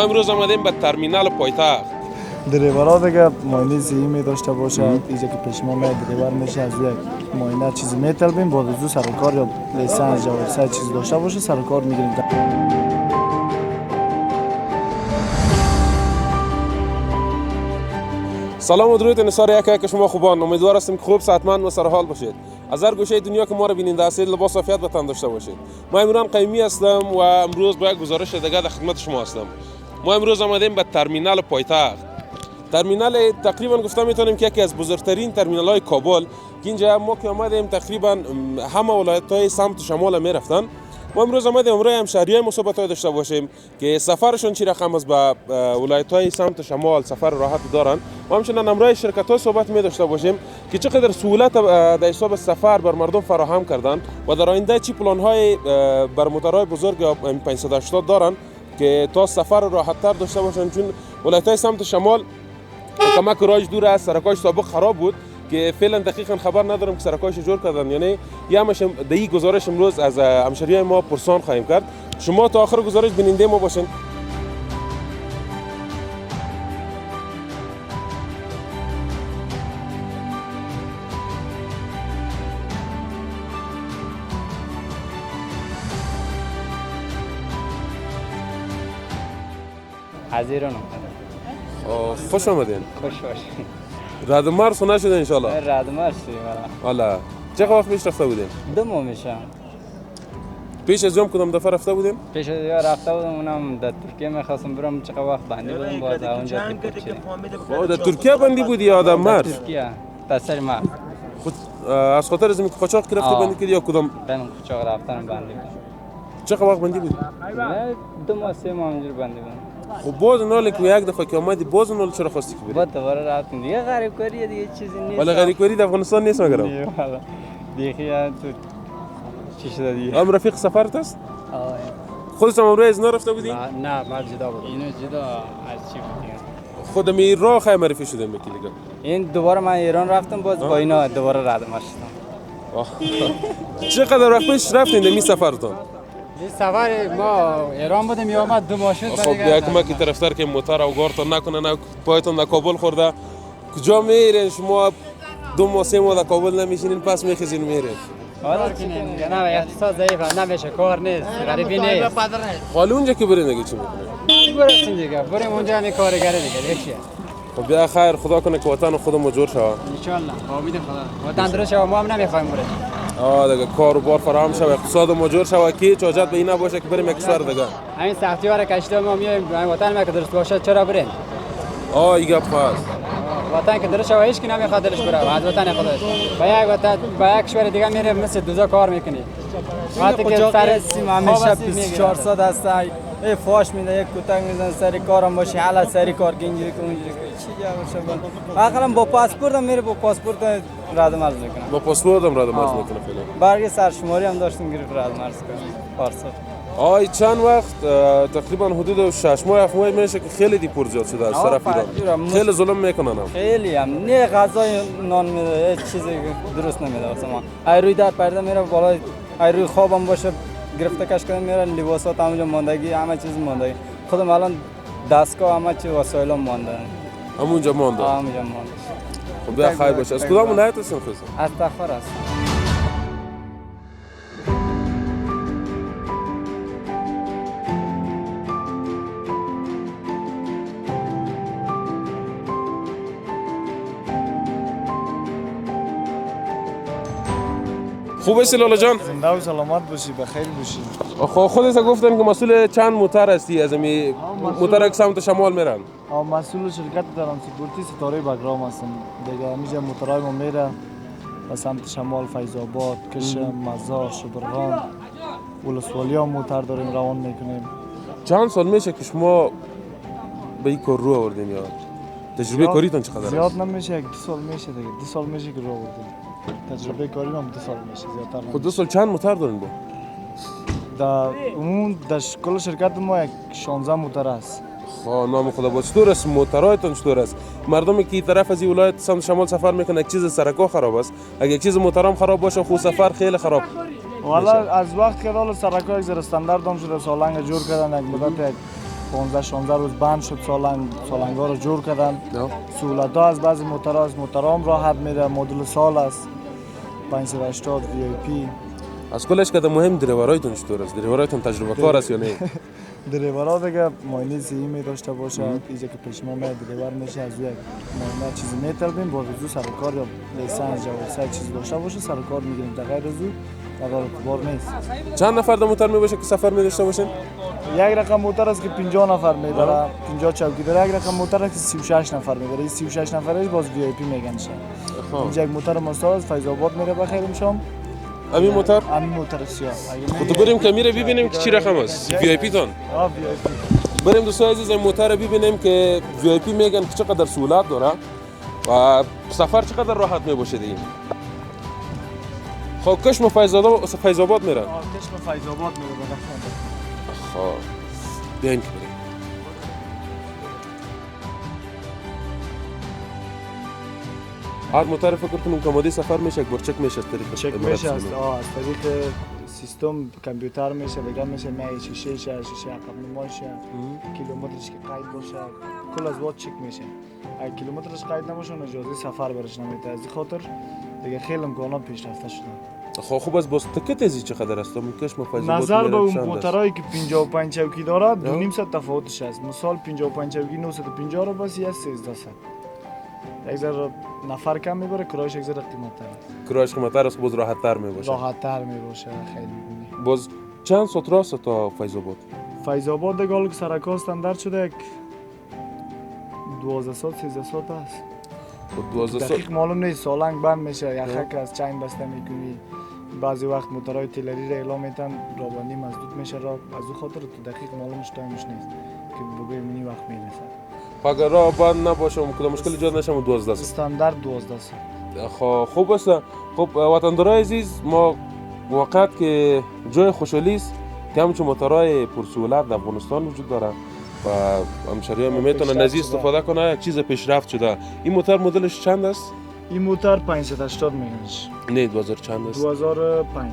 ما امروز آمدیم به ترمینال پایتخت. دریورها دیگه معاینه صحی می داشته باشه. اینجا که پیش ما میاد دریور میشه، از یک معاینه چیزی میطلبیم، بعد از سر کار یا لیسانس یا سر چیز داشته باشه سر کار میگیریم. سلام و درود نثار یک شما خوبان. امیدوار هستیم که خوب صحتمند و سرحال باشید. از هر گوشه دنیا که ما را بیننده هستید لباس عافیت به تن داشته باشید. ما عمران قیمی هستم و امروز با یک گزارش دیگه در خدمت شما هستم. ما امروز آمدیم به ترمینال پایتخت. ترمینال تقریبا گفته میتونیم که یکی از بزرگترین ترمینال های کابل. اینجا ما که آمدیم تقریبا همه ولایت های سمت شمال میرفتن. ما امروز آمدیم امروز همشهریای مصاحبت داشته باشیم که سفرشون چی رقم است به ولایت های سمت شمال، سفر راحت دارن. و همچنین امروز شرکت های صحبت می داشته باشیم که چقدر سهولت در حساب سفر بر مردم فراهم کردن و در آینده چی پلان های بر موتورهای بزرگ یا 580 دارن که تا سفر راحت تر داشته باشن، چون ولایت های سمت شمال کمک راج دور است، سرکاش سابق خراب بود که فعلا دقیقا خبر ندارم که سرکاش جور کردن، یعنی یه همش دی گزارش امروز از همشهریای ما پرسان خواهیم کرد. شما تا آخر گزارش بیننده ما باشین. از ایران خوش آمدین. خوش باش. رد مرز نشده ان شاء الله. رد مرز شدیم والا. چقدر وقت پیش رفته بودین؟ 2 ماه میشه. پیش از کدام دفعه رفته بودین؟ پیش از رفته بودم، اونم در ترکیه میخواستم برم، چقدر وقت بندی بودم باز اونجا در ترکیه بندی بودی یا آدم مرز؟ ترکیه در سر مرز. خود از خاطر از قاچاق گرفته بندی کردی یا کدام؟ من قاچاق رفتم بندی بودم. چقدر وقت بندی بودی؟ 2 ماه 3 ماه اینجوری بندی بودم. خب باز ناله که یک دفعه که اومدی باز ناله چرا خواستی که بری؟ بعد دوباره رفتم دیگه. غریب کاری دیگه چیزی نیست. ولی غریب کاری در افغانستان نیست مگرم؟ دیگه والا دیگه تو چی شده دیگه؟ هم رفیق سفرت است؟ آه. خودت هم امروز از رفته بودی؟ نه من جدا بودم. اینو جدا از چی بود؟ خودم این راه خیلی معرفی شدم بکی دیگه. این دوباره من ایران رفتم، باز با اینا دوباره رد مرز شدم. چقدر وقت پیش رفتین در این سفرتون؟ این سفر ما ایران بودیم یا ما 2 ماه شد. خب یک کمکی طرفدار که موتور او گارتون نکنه، نه پایتون در کابل خورده. کجا میرین شما؟ 2 ماه 3 ماه در کابل نمیشینین پس میخزین میرین. حالا چی کنیم؟ نه اقتصاد ضعیفه، نمیشه، کار نیست، غریبی نیست. حالا اونجا که برین دیگه چی میکنین؟ برسیم دیگه، بریم اونجا همین کارگره دیگه چیه؟ خب بیا خیر، خدا کنه که وطن خودمون جور شود. ان شاء الله، با امید خدا. وطن درست شود، ما هم نمیخوایم بریم. دیگه کار و بار فراهم شود، اقتصاد ما جور شود که هیچ حاجت به این نباشه که بریم یک کشور دیگه. همین سختی‌ها را کشیده ما میایم وطن ما که درست باشه چرا بریم؟ این گپ هست. وطن که درست شود هیچ کی نمیخواد دلش بره، از وطن خودش. با یک وطن با یک کشور دیگه میره مثل دوزا کار میکنی. وقتی که سر سیم همیشه 24 ساعت هست، فاش میده، یک کتک میزنه سر کارم باشه، حالا سری کار که اینجوری که اونجوری چی جواب شد. آخرام با پاسپورت هم میره، با پاسپورت رد مرز میکنه. با پاسپورت هم رد مرز میکنه فعلا. برگ سرشماری هم داشتیم گرفت رد مرز کنیم. پارسال. چند وقت تقریبا حدود 6 ماه 7 ماه میشه که خیلی دیپور زیاد شده از طرف ایران. خیلی ظلم میکنن هم. خیلی هم نه غذای نان میده، هیچ چیزی درست نمیده واسه ما. ای روی در پرده میره بالا، ای روی خوابم باشه گرفته کش کنه میره، لباسات همونجا ماندگی، همه چیز ماندگی. خودم الان دستگاه همه چی وسایلم مانده. همونجا مانده. همونجا مانده. خب بیا خیر باشه. از کدام ولایت هستین خودت؟ از تخار هست. خوب هستی لالا جان؟ زنده و سلامت باشی، بخیر باشی. خب خودت گفتن که مسئول چند موتور هستی از این موتور که سمت شمال میرن؟ مسئول شرکت ترانسپورتی ستاره بگرام هستم دیگه. همینجا موتورهای ما میره به سمت شمال، فیض آباد، کشم، مزار، شبرغان، ولسوالی ها موتور داریم روان میکنیم. چند سال میشه که شما به این کار رو آوردین یا تجربه کاریتون چقدر است؟ زیاد نمیشه، 2 سال میشه دیگه. 2 سال میشه که رو آوردیم. تجربه کاری هم 2 سال میشه، زیادتر نمیشه. خود 2 سال چند موتور دارین با؟ در کل شرکت ما 16 موتور است. نام خدا با. چطور است موتورایتون؟ چطور است مردمی که این طرف از این ولایت سمت شمال سفر میکنه؟ یک چیز سرکا خراب است، اگه یک چیز موتورم خراب باشه خود سفر خیلی خراب. والا از وقت که راه سرکا یک ذره استاندارد هم شده، سالنگ جور کردن، یک مدت یک 15 16 روز بند شد. سالنگا رو جور کردن. نه سهولت ها از بعضی موترها از موترام راحت میره. مدل سال است 580 وی آی پی. از کلش که مهم دریورایتون چطور است؟ دریورایتون تجربه کار است یا نه؟ دریورها دیگه معاینه صحیح می داشته باشه. اینجا که پیش ما میاد دریور میشه از یک معاینه چیزی میطلبیم با رجوع سر کار یا لیسنس یا چیزی داشته باشه سر کار میگیریم. در غیر رجوع در اعتبار نیست. چند نفر در موتر میباشه که سفر می داشته باشین؟ یک رقم موتر است که 50 نفر میبره. 50 چوکی داره. یک رقم موتر است که 36 نفر میبره. این 36 نفرش باز وی آی پی میگن شه. اینجا یک موتر مستعار از فیض آباد میره بخیرم شام. همین موتر؟ همین موتر سیاه. خود بریم که میره ببینیم که چی رقم است. وی آی پی تون. وی آی پی. بریم دوستان عزیز این موتر رو ببینیم که وی آی پی میگن که چقدر سهولت داره و سفر چقدر راحت میباشه دیگه. خب کشم فیض آباد میره. کشم فیض آباد میره. خب بیاین که بریم. هر موتر فکر کنم کمادی سفر میشه یک بار چک میشه از طریق چک میشه از طریق سیستم کامپیوتر میشه دیگه میشه می شیشه عقب نمایشه کیلومترش که قید باشه کل از وقت چک میشه. اگه کیلومترش قید نباشه اجازه سفر برش نمیده. از این خاطر دیگه خیلی امکانات پیشرفته شده. خب خوب است باز تکت ازی چقدر است؟ ممکنش مفایض نظر به اون موترایی که 55 چوکی داره 2.5 تفاوتش است. مثال 55 چوکی 950 رو بس یا 1300. یک ذره نفر کم میبره کرایش یک ذره قیمت‌تر. کرایش قیمت‌تر است باز راحت‌تر میباشه. راحت‌تر میباشه خیلی. باز چند ساعت راست تا فیض آباد؟ فیض آباد دیگه حالا که سرکار استاندارد شده یک 12 ساعت 13 ساعت است. خب 12 ساعت دقیق معلوم نیست. سالنگ بند میشه یخک از چین بسته میکنی. بعضی وقت موترهای تیلری را اعلام میتن رابانی مزدود میشه را از اون خاطر تو دقیق معلومش تایمش نیست که بگوی منی وقت میرسه. اگر راه بند نباشه مشکل ایجاد نشه 12 ساعت. استاندارد 12 ساعت. خب خوب است. خب وطندارای عزیز ما وقت که جای خوشحالی است که همچون موترهای پرسهولت در افغانستان وجود داره و همشهری‌ها میتونن از استفاده کنه. یک چیز پیشرفت شده. این موتر مدلش چند است؟ این موتر 580 میگنش. نه 2000 چند است؟ 2005.